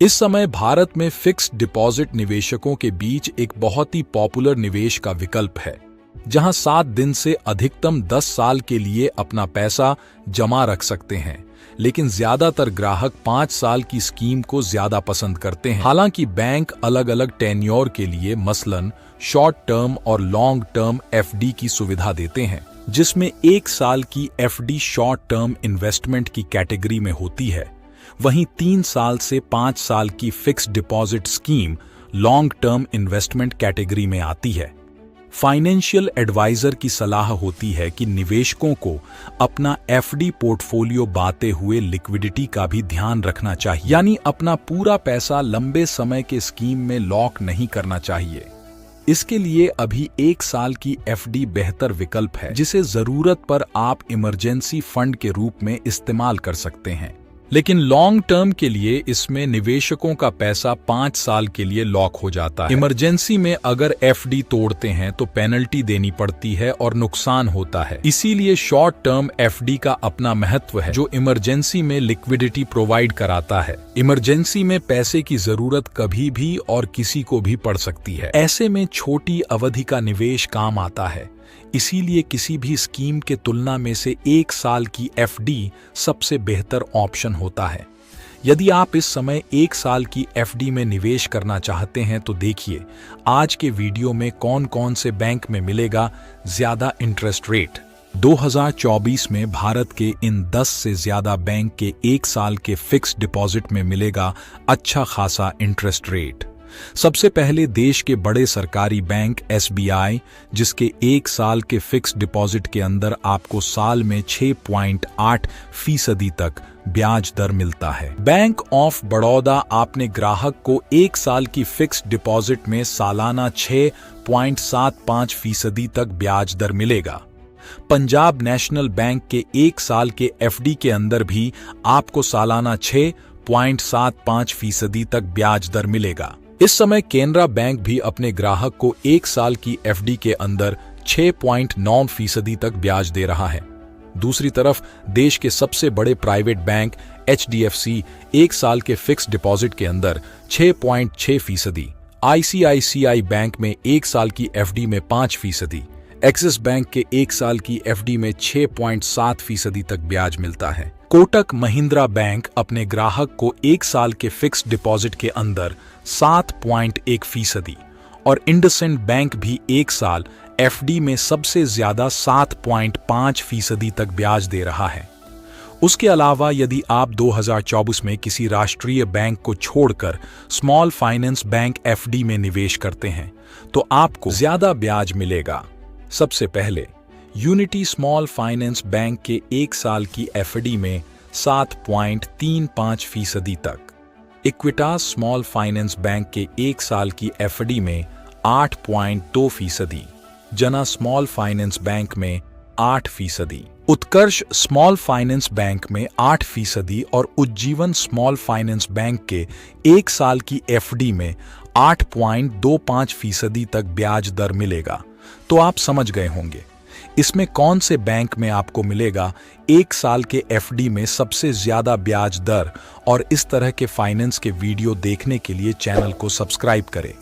इस समय भारत में फिक्स्ड डिपॉजिट निवेशकों के बीच एक बहुत ही पॉपुलर निवेश का विकल्प है, जहां 7 दिन से अधिकतम 10 साल के लिए अपना पैसा जमा रख सकते हैं। लेकिन ज्यादातर ग्राहक 5 साल की स्कीम को ज्यादा पसंद करते हैं। हालांकि बैंक अलग अलग टेन्योर के लिए मसलन शॉर्ट टर्म और लॉन्ग टर्म एफडी की सुविधा देते हैं, जिसमें 1 साल की एफडी शॉर्ट टर्म इन्वेस्टमेंट की कैटेगरी में होती है। वहीं 3 साल से 5 साल की fixed deposit scheme long term investment category में आती है। फाइनेंशियल एडवाइजर की सलाह होती है कि निवेशकों को अपना एफडी पोर्टफोलियो बांटते हुए लिक्विडिटी का भी ध्यान रखना चाहिए, यानी अपना पूरा पैसा लंबे समय के स्कीम में लॉक नहीं करना चाहिए। इसके लिए अभी 1 साल की एफडी बेहतर विकल्प है, जिसे जरूरत पर आप इमरजेंसी फंड के रूप में इस्तेमाल कर सकते हैं। लेकिन लॉन्ग टर्म के लिए इसमें निवेशकों का पैसा 5 साल के लिए लॉक हो जाता है। इमरजेंसी में अगर एफडी तोड़ते हैं तो पेनल्टी देनी पड़ती है और नुकसान होता है। इसीलिए शॉर्ट टर्म एफडी का अपना महत्व है, जो इमरजेंसी में लिक्विडिटी प्रोवाइड कराता है। इमरजेंसी में पैसे की जरूरत कभी भी और किसी को भी पड़ सकती है। ऐसे में छोटी अवधि का निवेश काम आता है। इसीलिए किसी भी स्कीम के तुलना में से 1 साल की एफडी सबसे बेहतर ऑप्शन होता है। यदि आप इस समय 1 साल की एफडी में निवेश करना चाहते हैं तो देखिए आज के वीडियो में कौन कौन से बैंक में मिलेगा ज्यादा इंटरेस्ट रेट। 2024 में भारत के इन 10 से ज्यादा बैंक के 1 साल के फिक्स्ड डिपॉजिट में मिलेगा अच्छा खासा इंटरेस्ट रेट। सबसे पहले देश के बड़े सरकारी बैंक एसबीआई, जिसके 1 साल के फिक्स्ड डिपॉजिट के अंदर आपको साल में 6.8% तक ब्याज दर मिलता है। बैंक ऑफ बड़ौदा अपने ग्राहक को 1 साल की फिक्स्ड डिपॉजिट में सालाना 6.75% तक ब्याज दर मिलेगा। पंजाब नेशनल बैंक के 1 साल के एफडी के अंदर भी आपको सालाना 6.75% तक ब्याज दर मिलेगा। इस समय केनरा बैंक भी अपने ग्राहक को 1 साल की एफडी के अंदर 6.9% तक ब्याज दे रहा है। दूसरी तरफ देश के सबसे बड़े प्राइवेट बैंक एचडीएफसी 1 साल के फिक्स्ड डिपॉजिट के अंदर 6.6%, आईसीआईसीआई बैंक में 1 साल की एफडी में 5%, एक्सिस बैंक के 1 साल की एफडी में 6.7% तक ब्याज मिलता है। कोटक महिंद्रा बैंक अपने ग्राहक को 1 साल के फिक्स्ड डिपॉजिट के अंदर 7.1% और इंडसइंड बैंक भी 1 साल एफडी में सबसे ज्यादा 7.5% तक ब्याज दे रहा है। उसके अलावा यदि आप 2024 में किसी राष्ट्रीय बैंक को छोड़कर स्मॉल फाइनेंस बैंक एफडी में निवेश करते हैं तो आपको ज्यादा ब्याज मिलेगा। सबसे पहले यूनिटी स्मॉल फाइनेंस बैंक के 1 साल की एफडी में 7.35% तक, इक्विटास स्मॉल फाइनेंस बैंक के 1 साल की एफडी में 8.2%, जना स्मॉल फाइनेंस बैंक में 8%, उत्कर्ष स्मॉल फाइनेंस बैंक में 8% और उज्जीवन स्मॉल फाइनेंस बैंक के 1 साल की एफडी में 8.25% तक ब्याज दर मिलेगा। तो आप समझ गए होंगे इसमें कौन से बैंक में आपको मिलेगा 1 साल के एफडी में सबसे ज्यादा ब्याज दर। और इस तरह के फाइनेंस के वीडियो देखने के लिए चैनल को सब्सक्राइब करें।